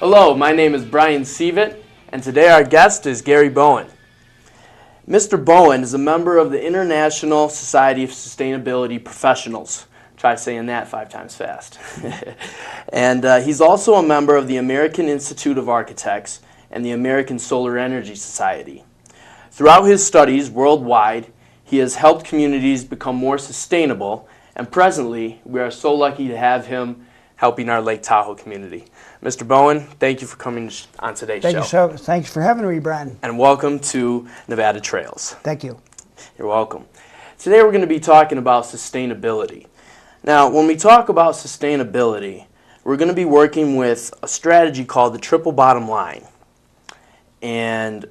Hello, my name is Brian Seavitt, and today our guest is Gary Bowen. Mr. Bowen is a member of the International Society of Sustainability Professionals. Try saying that 5 times fast. And he's also a member of the American Institute of Architects and the American Solar Energy Society. Throughout his studies worldwide, he has helped communities become more sustainable, and presently we are so lucky to have him helping our Lake Tahoe community. Mr. Bowen, thank you for coming on today's show. Thanks for having me, Brian. And welcome to Nevada Trails. Thank you. You're welcome. Today we're going to be talking about sustainability. Now, when we talk about sustainability, we're going to be working with a strategy called the triple bottom line. And,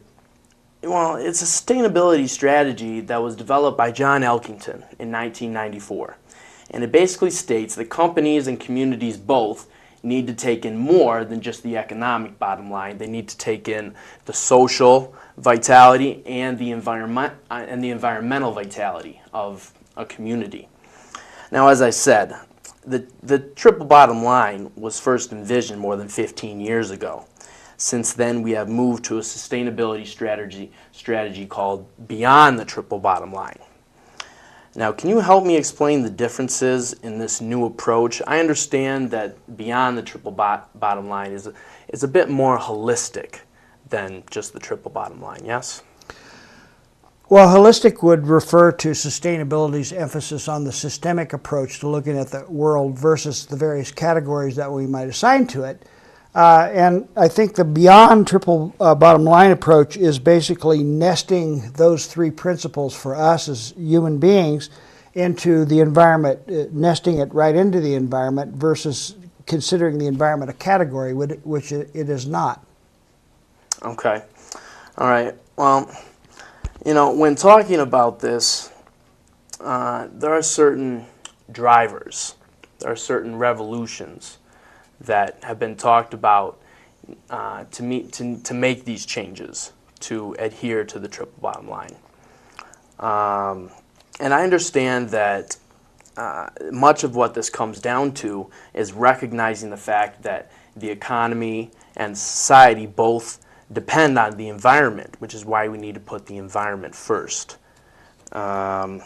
well, it's a sustainability strategy that was developed by John Elkington in 1994. And it basically states that companies and communities both need to take in more than just the economic bottom line. They need to take in the social vitality and the environmental vitality of a community. Now, as I said, the triple bottom line was first envisioned more than 15 years ago. Since then, we have moved to a sustainability strategy called Beyond the Triple Bottom Line. Now, can you help me explain the differences in this new approach? I understand that Beyond the Triple Bottom Line is a bit more holistic than just the triple bottom line, yes? Well, holistic would refer to sustainability's emphasis on the systemic approach to looking at the world versus the various categories that we might assign to it. And I think the Beyond Triple Bottom Line approach is basically nesting those 3 principles for us as human beings into the environment, nesting it right into the environment versus considering the environment a category, which it is not. Okay. All right. Well, you know, when talking about this, there are certain drivers, there are certain revolutions that have been talked about to make these changes, to adhere to the triple bottom line. And I understand that much of what this comes down to is recognizing the fact that the economy and society both depend on the environment, which is why we need to put the environment first. Well,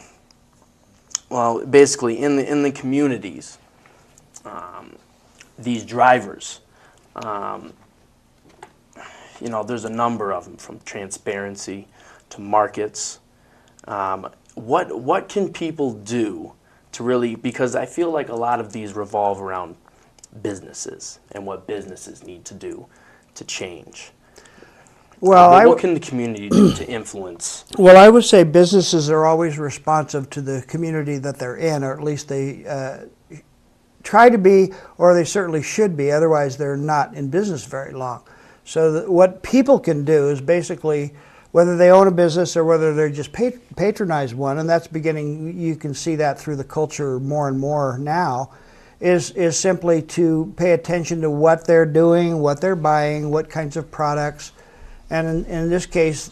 basically, in the communities, these drivers, you know, there's a number of them, from transparency to markets. What can people do to really, because I feel like a lot of these revolve around businesses and what businesses need to do to change. Well, what can the community do to influence? Well, I would say businesses are always responsive to the community that they're in, or at least they try to be, or they certainly should be, otherwise they're not in business very long. So what people can do is basically, whether they own a business or whether they just patronize one, and that's beginning, you can see that through the culture more and more now, is simply to pay attention to what they're doing, what they're buying, what kinds of products, and in this case,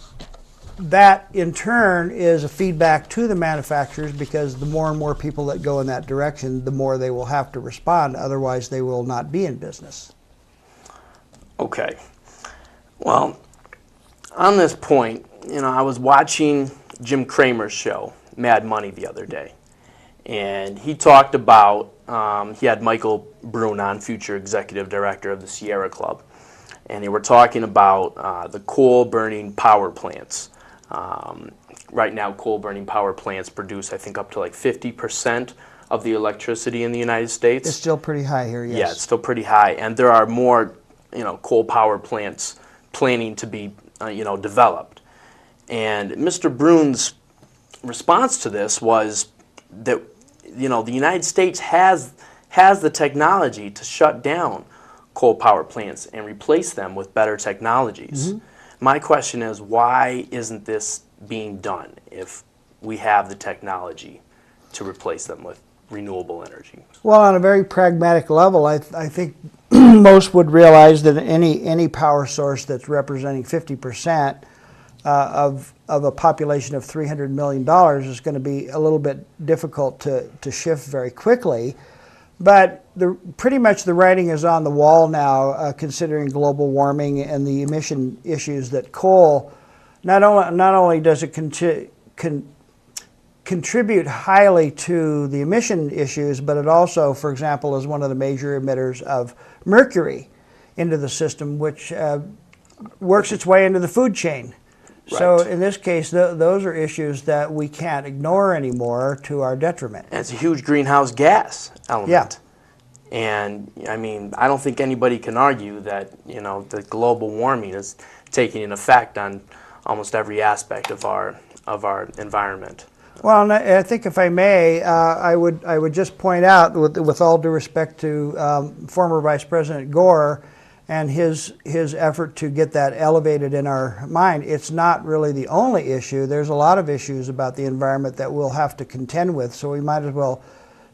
that in turn is a feedback to the manufacturers, because the more and more people that go in that direction, the more they will have to respond, otherwise they will not be in business. Okay. Well, on this point, you know, I was watching Jim Cramer's show, Mad Money, the other day, and he talked about, he had Michael Brune on, future executive director of the Sierra Club, and they were talking about the coal-burning power plants. Right now, coal-burning power plants produce, I think, up to like 50% of the electricity in the United States. It's still pretty high here, yes. Yeah, it's still pretty high, and there are more, you know, coal power plants planning to be, developed. And Mr. Brune's response to this was that, you know, the United States has the technology to shut down coal power plants and replace them with better technologies. Mm-hmm. My question is, why isn't this being done if we have the technology to replace them with renewable energy? Well, on a very pragmatic level, I think most would realize that any power source that's representing 50% of a population of $300 million is going to be a little bit difficult to shift very quickly. But pretty much the writing is on the wall now, considering global warming and the emission issues that coal, not only does it contribute highly to the emission issues, but it also, for example, is one of the major emitters of mercury into the system, which works its way into the food chain. Right. So in this case, those are issues that we can't ignore anymore to our detriment. And it's a huge greenhouse gas element. Yeah. And I mean, I don't think anybody can argue that, you know, the global warming is taking an effect on almost every aspect of our environment. Well, and I think if I may, I would just point out, with all due respect to former Vice President Gore and his effort to get that elevated in our mind, it's not really the only issue. There's a lot of issues about the environment that we'll have to contend with, so we might as well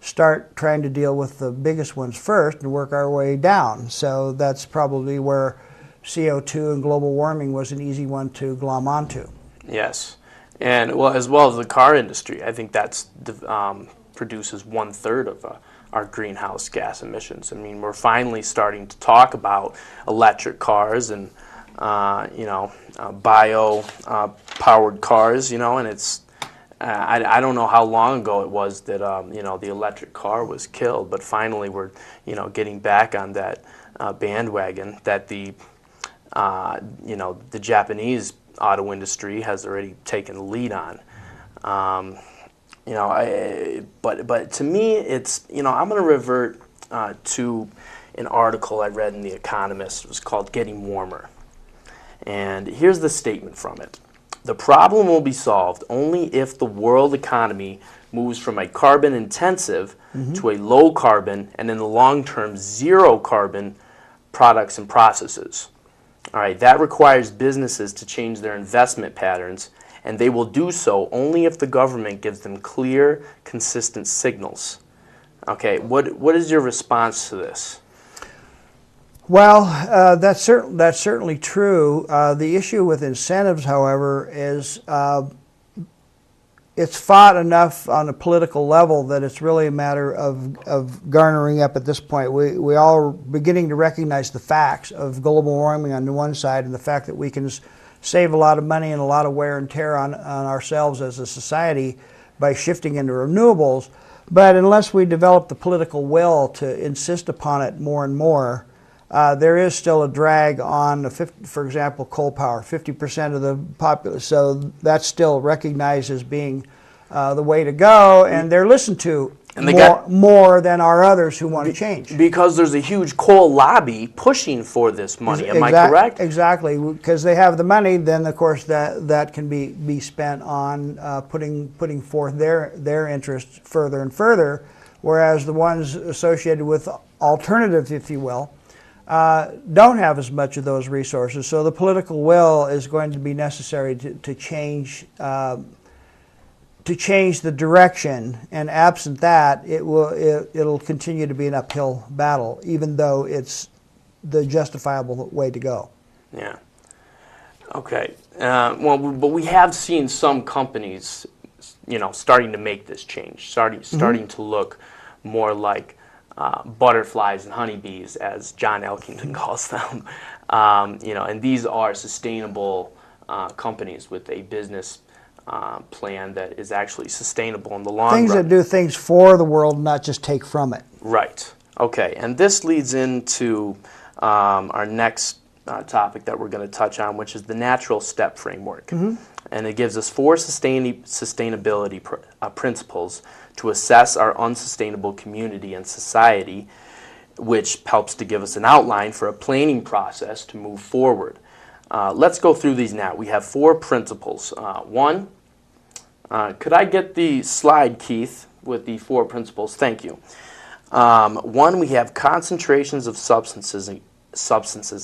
start trying to deal with the biggest ones first and work our way down. So that's probably where CO2 and global warming was an easy one to glom onto. Yes. And well, as well as the car industry, I think that's produces 1/3 of our greenhouse gas emissions. I mean, we're finally starting to talk about electric cars and bio powered cars. You know, and it's I don't know how long ago it was that the electric car was killed, but finally we're getting back on that bandwagon that the Japanese auto industry has already taken the lead on. But to me, it's, I'm going to revert to an article I read in The Economist. It was called Getting Warmer. And here's the statement from it. The problem will be solved only if the world economy moves from a carbon intensive to a low carbon and in the long term zero carbon products and processes. All right, that requires businesses to change their investment patterns, and they will do so only if the government gives them clear, consistent signals. Okay, what is your response to this? Well, that's certainly true. The issue with incentives, however, is it's fought enough on a political level that it's really a matter of garnering up at this point. We all are beginning to recognize the facts of global warming on the one side and the fact that we can save a lot of money and a lot of wear and tear on ourselves as a society by shifting into renewables. But unless we develop the political will to insist upon it more and more, there is still a drag on, for example, coal power, 50% of the populace. So that's still recognized as being the way to go, and they're listened to more than our others who want to change. Because there's a huge coal lobby pushing for this money. Am I correct? Exactly. Because they have the money, then of course that can be spent on putting forth their interests further and further, whereas the ones associated with alternatives, if you will, don't have as much of those resources. So the political will is going to be necessary to change the direction, and absent that, it'll continue to be an uphill battle, even though it's the justifiable way to go. Yeah. Okay. But we have seen some companies, starting to make this change, starting to look more like butterflies and honeybees, as John Elkington calls them. And these are sustainable companies with a business plan that is actually sustainable in the long run. Things that do things for the world, not just take from it. Right. Okay. And this leads into our next topic that we're going to touch on, which is the natural step framework. And it gives us 4 sustainability principles to assess our unsustainable community and society, which helps to give us an outline for a planning process to move forward. Let's go through these now. We have 4 principles. One, could I get the slide, Keith, with the 4 principles? Thank you. 1, we have concentrations of substances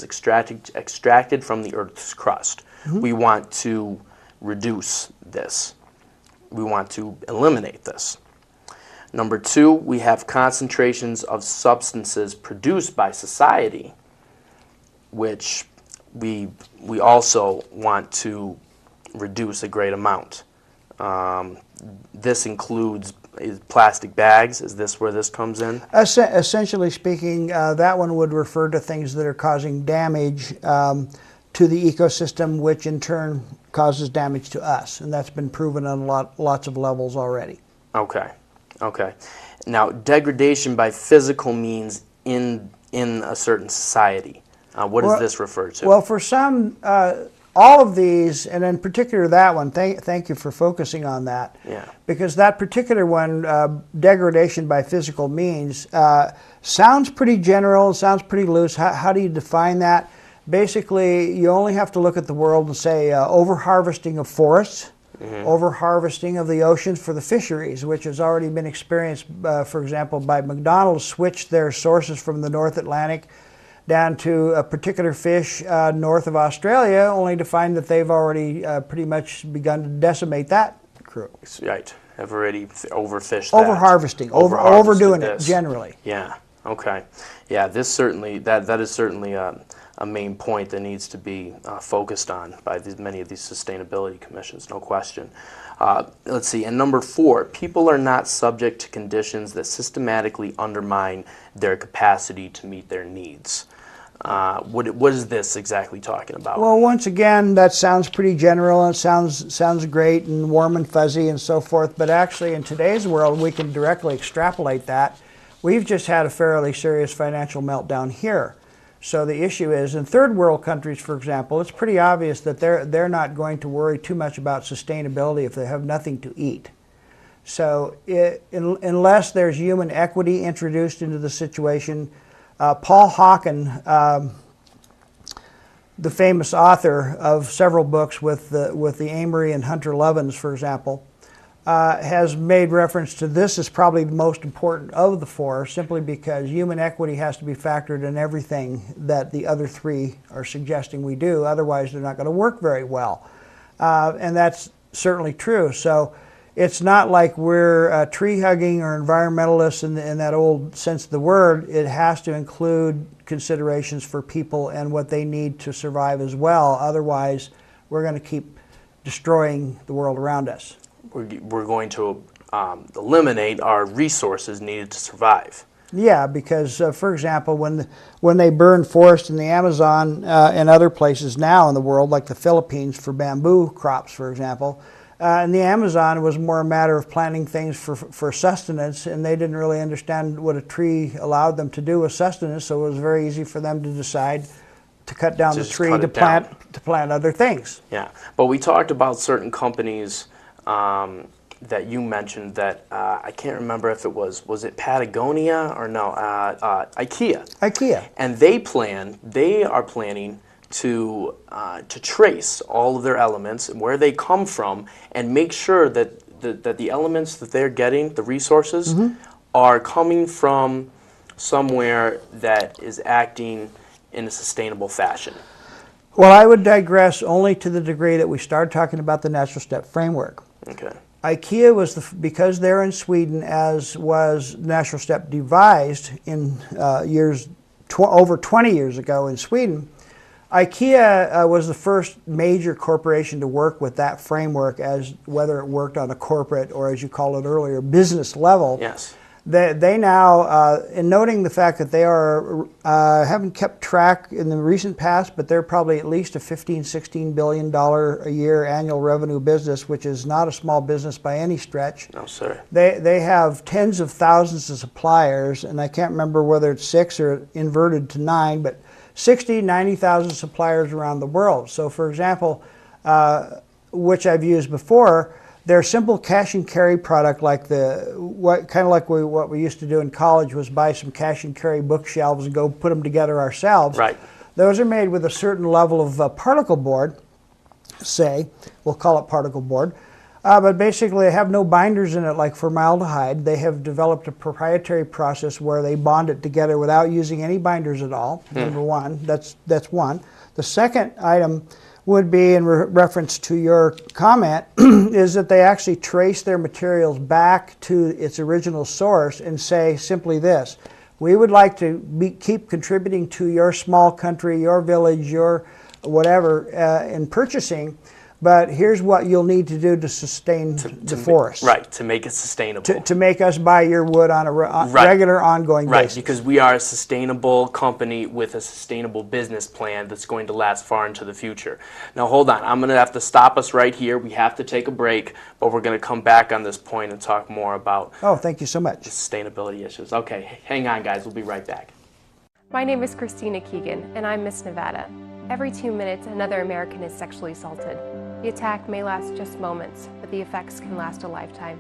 extracted from the Earth's crust. We want to reduce this. We want to eliminate this. Number 2, we have concentrations of substances produced by society, which we also want to reduce a great amount. This includes plastic bags. Is this where this comes in? Essentially speaking, that one would refer to things that are causing damage to the ecosystem, which in turn causes damage to us, and that's been proven on lots of levels already. Okay, okay. Now, degradation by physical means in a certain society. What does this refer to? Well, for some, all of these, and in particular that one, thank you for focusing on that. Yeah. Because that particular one, degradation by physical means, sounds pretty general, sounds pretty loose. How do you define that? Basically, you only have to look at the world and say over-harvesting of forests, over-harvesting of the oceans for the fisheries, which has already been experienced, for example, by McDonald's switched their sources from the North Atlantic down to a particular fish north of Australia, only to find that they've already pretty much begun to decimate that crew. Right. Have already overfished that. Over-harvesting, overdoing it generally. Yeah. Okay. Yeah, this certainly, that is certainly a main point that needs to be focused on by many of these sustainability commissions, no question. Let's see, and number 4, people are not subject to conditions that systematically undermine their capacity to meet their needs. What is this exactly talking about? Well, once again, that sounds pretty general and sounds great and warm and fuzzy and so forth, but actually in today's world we can directly extrapolate that. We've just had a fairly serious financial meltdown here. So the issue is, in third world countries, for example, it's pretty obvious that they're not going to worry too much about sustainability if they have nothing to eat. So unless there's human equity introduced into the situation, Paul Hawken, the famous author of several books with the Amory and Hunter Levins, for example, has made reference to this as probably the most important of the 4, simply because human equity has to be factored in everything that the other 3 are suggesting we do. Otherwise, they're not going to work very well. And that's certainly true. So it's not like we're tree-hugging or environmentalists in that old sense of the word. It has to include considerations for people and what they need to survive as well. Otherwise, we're going to keep destroying the world around us. We're going to eliminate our resources needed to survive. Yeah, because for example, when they burn forests in the Amazon and other places now in the world, like the Philippines for bamboo crops, for example, in the Amazon it was more a matter of planting things for sustenance, and they didn't really understand what a tree allowed them to do with sustenance, so it was very easy for them to decide to cut down the tree to plant other things. Yeah, but we talked about certain companies that you mentioned that I can't remember if it was it Patagonia or no, IKEA. IKEA. And they are planning to trace all of their elements and where they come from, and make sure that the elements that they're getting, the resources, are coming from somewhere that is acting in a sustainable fashion. Well, I would digress only to the degree that we started talking about the natural step framework. Okay. IKEA was because they're in Sweden, as was natural step devised in over 20 years ago in Sweden. IKEA was the first major corporation to work with that framework, as whether it worked on a corporate or, as you called it earlier, business level. Yes. They now, in noting the fact that they haven't kept track in the recent past, but they're probably at least a $15-16 billion a year annual revenue business, which is not a small business by any stretch. No, sir. They have tens of thousands of suppliers, and I can't remember whether it's 6 or inverted to 9, but 60, 90,000 suppliers around the world. So, for example, which I've used before, their simple cash and carry product, like what we used to do in college, was buy some cash and carry bookshelves and go put them together ourselves. Right. Those are made with a certain level of particle board, say, we'll call it particle board, but basically they have no binders in it like formaldehyde. They have developed a proprietary process where they bond it together without using any binders at all. Number one, that's one. The second item would be, in reference to your comment, is that they actually trace their materials back to its original source and say simply this: we would like to keep contributing to your small country, your village, your whatever in purchasing, but here's what you'll need to do to sustain the forest. Right, to make it sustainable. To make us buy your wood on a regular, ongoing basis. Right, because we are a sustainable company with a sustainable business plan that's going to last far into the future. Now, hold on. I'm going to have to stop us right here. We have to take a break, but we're going to come back on this point and talk more about thank you so much. Sustainability issues. Okay, hang on, guys. We'll be right back. My name is Christina Keegan, and I'm Miss Nevada. Every 2 minutes, another American is sexually assaulted. The attack may last just moments, but the effects can last a lifetime.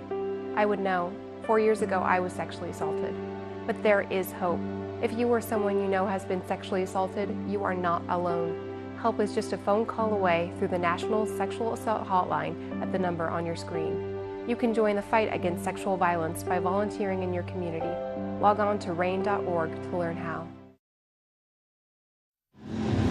I would know. 4 years ago, I was sexually assaulted. But there is hope. If you or someone you know has been sexually assaulted, you are not alone. Help is just a phone call away through the National Sexual Assault Hotline at the number on your screen. You can join the fight against sexual violence by volunteering in your community. Log on to rain.org to learn how.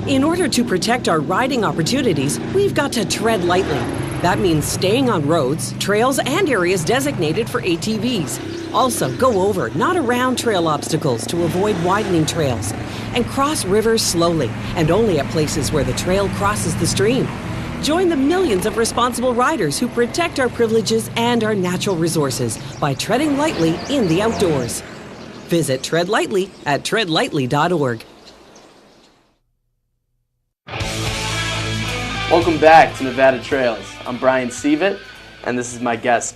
In order to protect our riding opportunities, we've got to tread lightly. That means staying on roads, trails, and areas designated for ATVs. Also, go over, not around trail obstacles to avoid widening trails. And cross rivers slowly, and only at places where the trail crosses the stream. Join the millions of responsible riders who protect our privileges and our natural resources by treading lightly in the outdoors. Visit Tread Lightly at treadlightly.org. Welcome back to Nevada Trails. I'm Brian Seavitt, and this is my guest,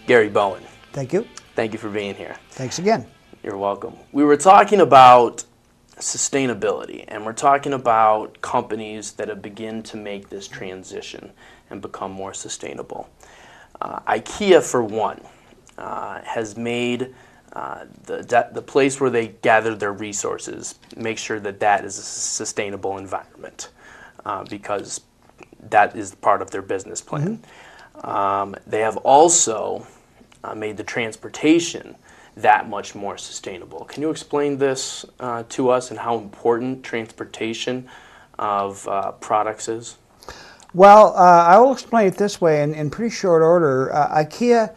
Gary Bowen. Thank you. Thank you for being here. Thanks again. You're welcome. We were talking about sustainability, and we're talking about companies that have begun to make this transition and become more sustainable. IKEA, for one, has made the place where they gather their resources, make sure that that is a sustainable environment, because that is part of their business plan. They have also made the transportation that much more sustainable. Can you explain this to us and how important transportation of products is? Well, I will explain it this way in pretty short order. IKEA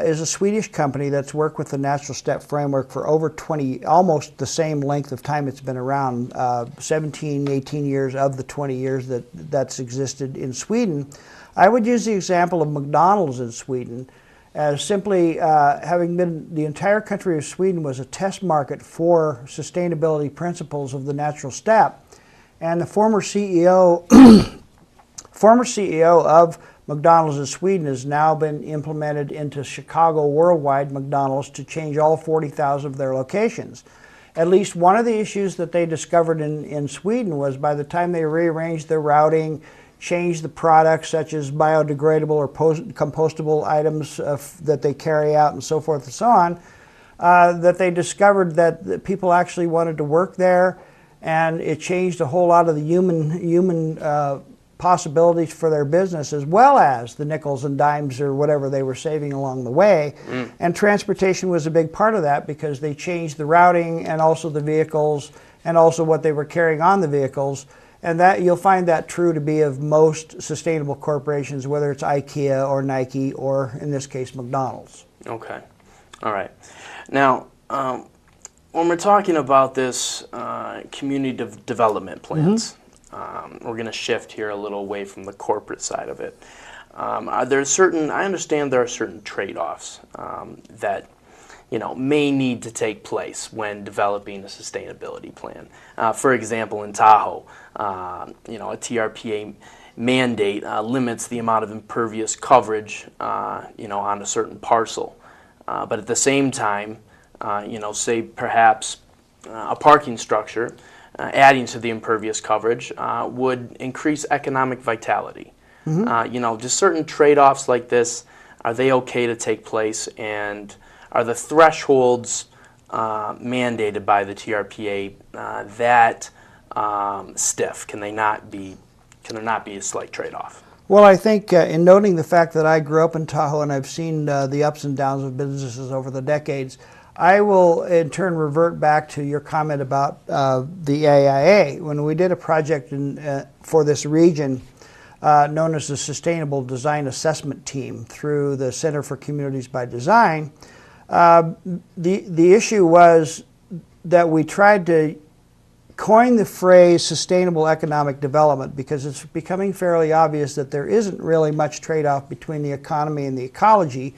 is a Swedish company that's worked with the Natural Step Framework for over 20, almost the same length of time it's been around, 17, 18 years of the 20 years that's existed in Sweden. I would use the example of McDonald's in Sweden as simply having been, the entire country of Sweden was a test market for sustainability principles of the Natural Step. And the former CEO of McDonald's in Sweden has now been implemented into Chicago worldwide McDonald's to change all 40,000 of their locations. At least one of the issues that they discovered in Sweden was by the time they rearranged their routing, changed the products such as biodegradable or compostable items that they carry out and so forth and so on, that they discovered that people actually wanted to work there, and it changed a whole lot of the human possibilities for their business, as well as the nickels and dimes or whatever they were saving along the way. And transportation was a big part of that because they changed the routing and also the vehicles and also what they were carrying on the vehicles. And that you'll find that true to be of most sustainable corporations, whether it's IKEA or Nike or, in this case, McDonald's. Okay. All right. Now, when we're talking about this community development plans, we're going to shift here a little away from the corporate side of it. I understand there are certain trade-offs that may need to take place when developing a sustainability plan. For example, in Tahoe, a TRPA mandate limits the amount of impervious coverage, on a certain parcel. But at the same time, say perhaps a parking structure adding to the impervious coverage would increase economic vitality. Just certain trade-offs like this, are they okay to take place, and are the thresholds mandated by the TRPA that stiff? Can there not be a slight trade-off? Well, I think in noting the fact that I grew up in Tahoe and I've seen the ups and downs of businesses over the decades, I will in turn revert back to your comment about the AIA. When we did a project for this region known as the Sustainable Design Assessment Team through the Center for Communities by Design, the issue was that we tried to coined the phrase sustainable economic development because it's becoming fairly obvious that there isn't really much trade-off between the economy and the ecology.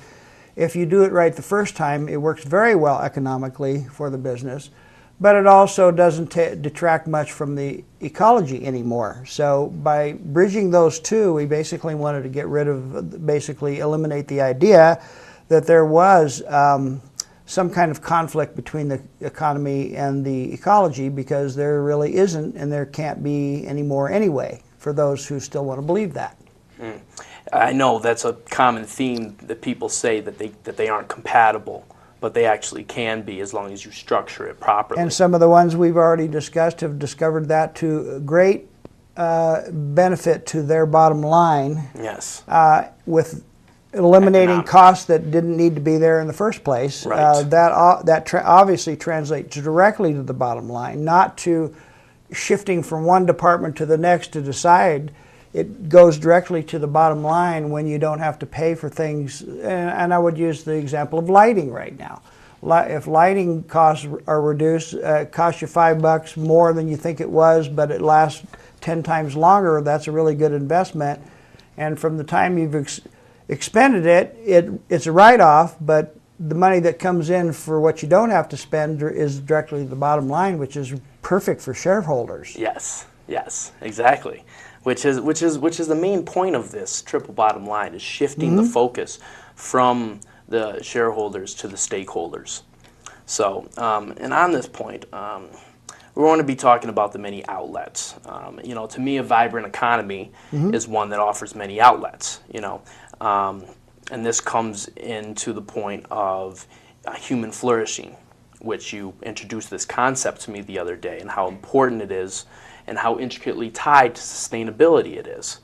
If you do it right the first time, it works very well economically for the business, but it also doesn't detract much from the ecology anymore. So by bridging those two, we basically wanted to get rid of, basically eliminate the idea that there was some kind of conflict between the economy and the ecology, because there really isn't, and there can't be anymore anyway, for those who still want to believe that. I know that's a common theme that people say that they aren't compatible, but they actually can be as long as you structure it properly. And some of the ones we've already discussed have discovered that to great benefit to their bottom line. Yes. With eliminating Economic. costs that didn't need to be there in the first place. Right. That obviously translates directly to the bottom line, not to shifting from one department to the next to decide. It goes directly to the bottom line when you don't have to pay for things. And I would use the example of lighting right now. If lighting costs are reduced, it costs you $5 more than you think it was, but it lasts 10 times longer, that's a really good investment. And from the time you've expended it's a write-off, but the money that comes in for what you don't have to spend is directly the bottom line, which is perfect for shareholders. Yes, exactly. Which is the main point of this triple bottom line, is shifting the focus from the shareholders to the stakeholders. So, and on this point, we want to be talking about the many outlets. To me, a vibrant economy is one that offers many outlets. And this comes into the point of human flourishing, which you introduced this concept to me the other day, and how important it is and how intricately tied to sustainability it is.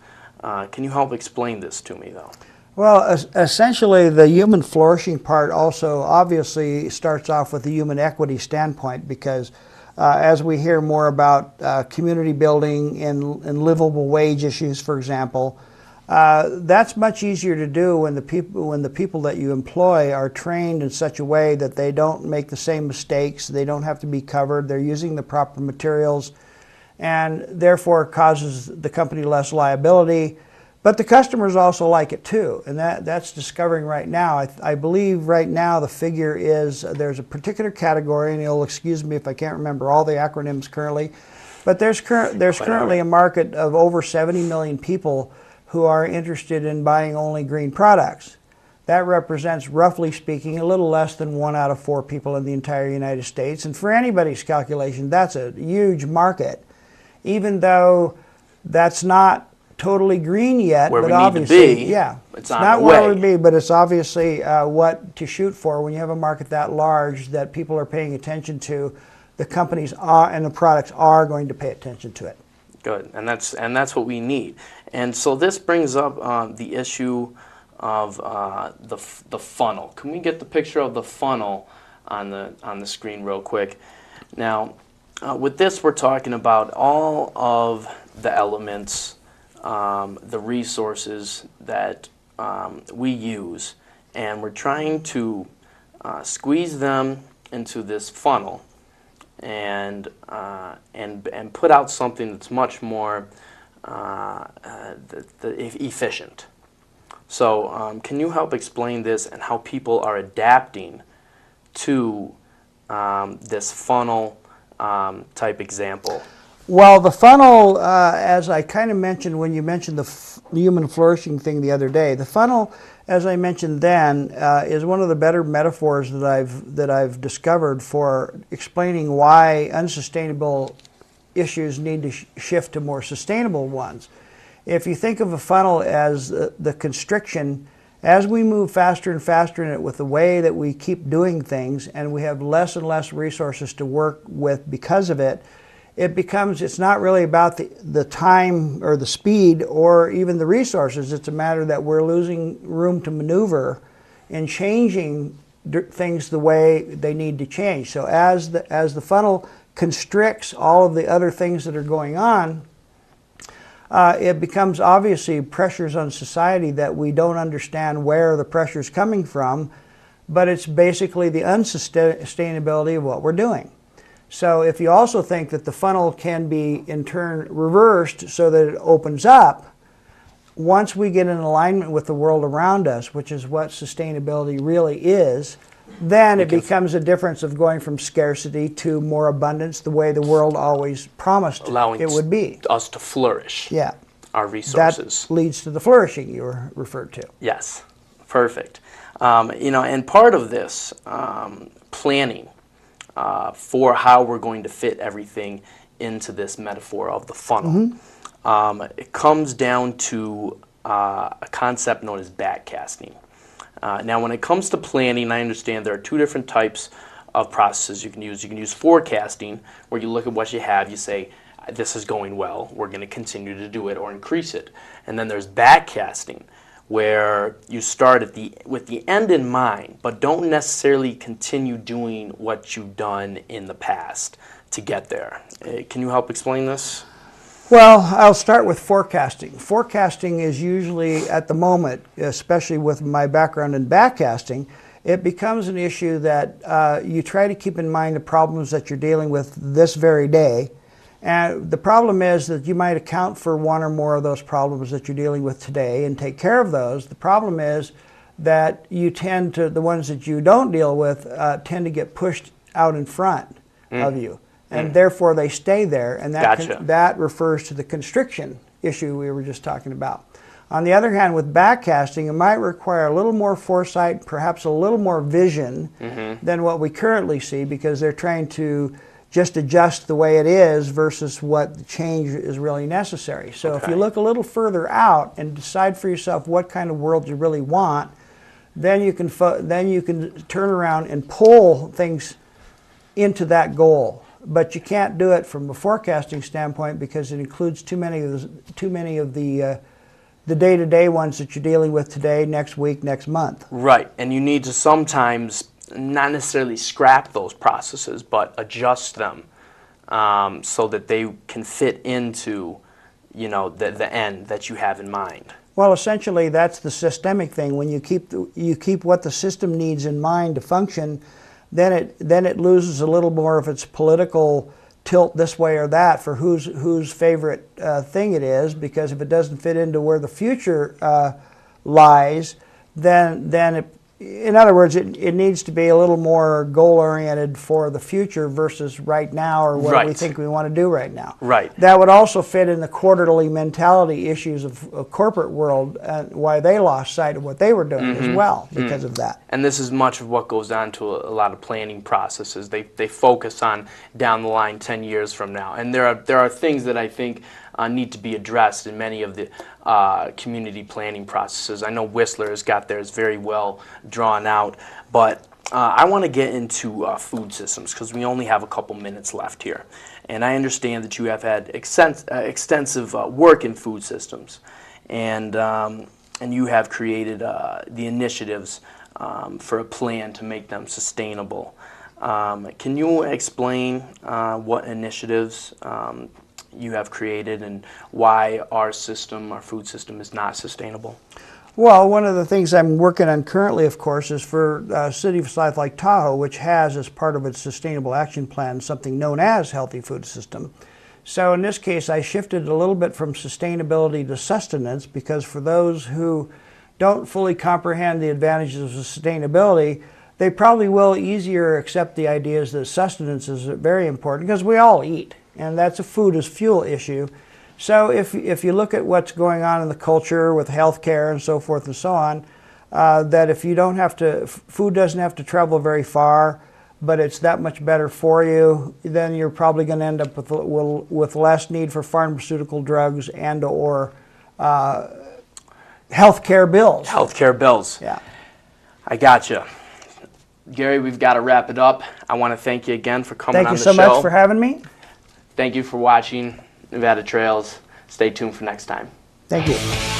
Can you help explain this to me, though? Well, essentially, the human flourishing part also obviously starts off with the human equity standpoint, because as we hear more about community building and livable wage issues, for example, that's much easier to do when the people that you employ are trained in such a way that they don't make the same mistakes, they don't have to be covered, they're using the proper materials, and therefore causes the company less liability. But the customers also like it too, and that's discovering right now. I believe right now the figure is there's a particular category, and you'll excuse me if I can't remember all the acronyms currently, but there's currently a market of over 70 million people who are interested in buying only green products. That represents, roughly speaking, a little less than 1 out of 4 people in the entire United States, and for anybody's calculation, that's a huge market. Even though that's not totally green yet, Where but we need obviously, to be, yeah, it's not on the where way. it would be, but it's obviously what to shoot for when you have a market that large that people are paying attention to. The companies are and the products are going to pay attention to it. Good, and that's what we need. And so this brings up the issue of the funnel. Can we get the picture of the funnel on the screen real quick? Now, with this, we're talking about all of the elements, the resources that we use, and we're trying to squeeze them into this funnel and put out something that's much more efficient. So, can you help explain this and how people are adapting to this funnel type example? Well, the funnel, as I kind of mentioned when you mentioned the human flourishing thing the other day, the funnel, as I mentioned then, is one of the better metaphors that I've discovered for explaining why unsustainable issues need to shift to more sustainable ones. If you think of a funnel as the constriction, as we move faster and faster in it with the way that we keep doing things, and we have less and less resources to work with because of it, it's not really about the time or the speed or even the resources. It's a matter that we're losing room to maneuver in changing things the way they need to change. So as the funnel constricts all of the other things that are going on, it becomes obviously pressures on society that we don't understand where the pressure is coming from, but it's basically the unsustainability of what we're doing. So if you also think that the funnel can be in turn reversed so that it opens up, once we get in alignment with the world around us, which is what sustainability really is, then it becomes a difference of going from scarcity to more abundance, the way the world always promised allowing it would be. us to flourish. Yeah. Our resources. That leads to the flourishing you were referred to. Yes, perfect. And part of this planning for how we're going to fit everything into this metaphor of the funnel, it comes down to a concept known as backcasting. Now, when it comes to planning, I understand there are two different types of processes you can use. You can use forecasting, where you look at what you have, you say, this is going well, we're going to continue to do it or increase it. And then there's backcasting, where you start with the end in mind, but don't necessarily continue doing what you've done in the past to get there. Can you help explain this? Well, I'll start with forecasting. Forecasting is usually, at the moment, especially with my background in backcasting, it becomes an issue that you try to keep in mind the problems that you're dealing with this very day. And the problem is that you might account for one or more of those problems that you're dealing with today and take care of those. The problem is that you tend to, the ones that you don't deal with, tend to get pushed out in front of you. And therefore they stay there. And that, that refers to the constriction issue we were just talking about. On the other hand, with backcasting, it might require a little more foresight, perhaps a little more vision than what we currently see, because they're trying to just adjust the way it is versus what the change is really necessary. So if you look a little further out and decide for yourself what kind of world you really want, then you can turn around and pull things into that goal. But you can't do it from a forecasting standpoint because it includes too many of the day-to-day ones that you're dealing with today, next week, next month. Right, and you need to sometimes not necessarily scrap those processes, but adjust them so that they can fit into, the end that you have in mind. Well, essentially, that's the systemic thing. When you keep what the system needs in mind to function, then it loses a little more of its political tilt this way or that for whose favorite thing it is. Because if it doesn't fit into where the future lies, then it, in other words, it needs to be a little more goal-oriented for the future versus right now or what we think we want to do right now. Right. That would also fit in the quarterly mentality issues of corporate world and why they lost sight of what they were doing as well because of that. And this is much of what goes on to a lot of planning processes. They focus on down the line 10 years from now. And there are things that I think need to be addressed in many of the community planning processes. I know Whistler has got theirs very well drawn out, but I want to get into food systems because we only have a couple minutes left here. And I understand that you have had extensive work in food systems, and you have created the initiatives for a plan to make them sustainable. Can you explain what initiatives you have created and why our food system is not sustainable? Well, one of the things I'm working on currently, of course, is for City of South Lake Tahoe, which has as part of its Sustainable Action Plan something known as Healthy Food System. So in this case, I shifted a little bit from sustainability to sustenance, because for those who don't fully comprehend the advantages of sustainability, they probably will easier accept the ideas that sustenance is very important, because we all eat. And that's a food as fuel issue. So if you look at what's going on in the culture with healthcare and so forth and so on, that if you don't have to, food doesn't have to travel very far, but it's that much better for you, then you're probably going to end up with less need for pharmaceutical drugs and or healthcare bills. Healthcare bills. Yeah. I gotcha. Gary, we've got to wrap it up. I want to thank you again for coming on the show. Thank you so much for having me. Thank you for watching Nevada Trails. Stay tuned for next time. Thank you.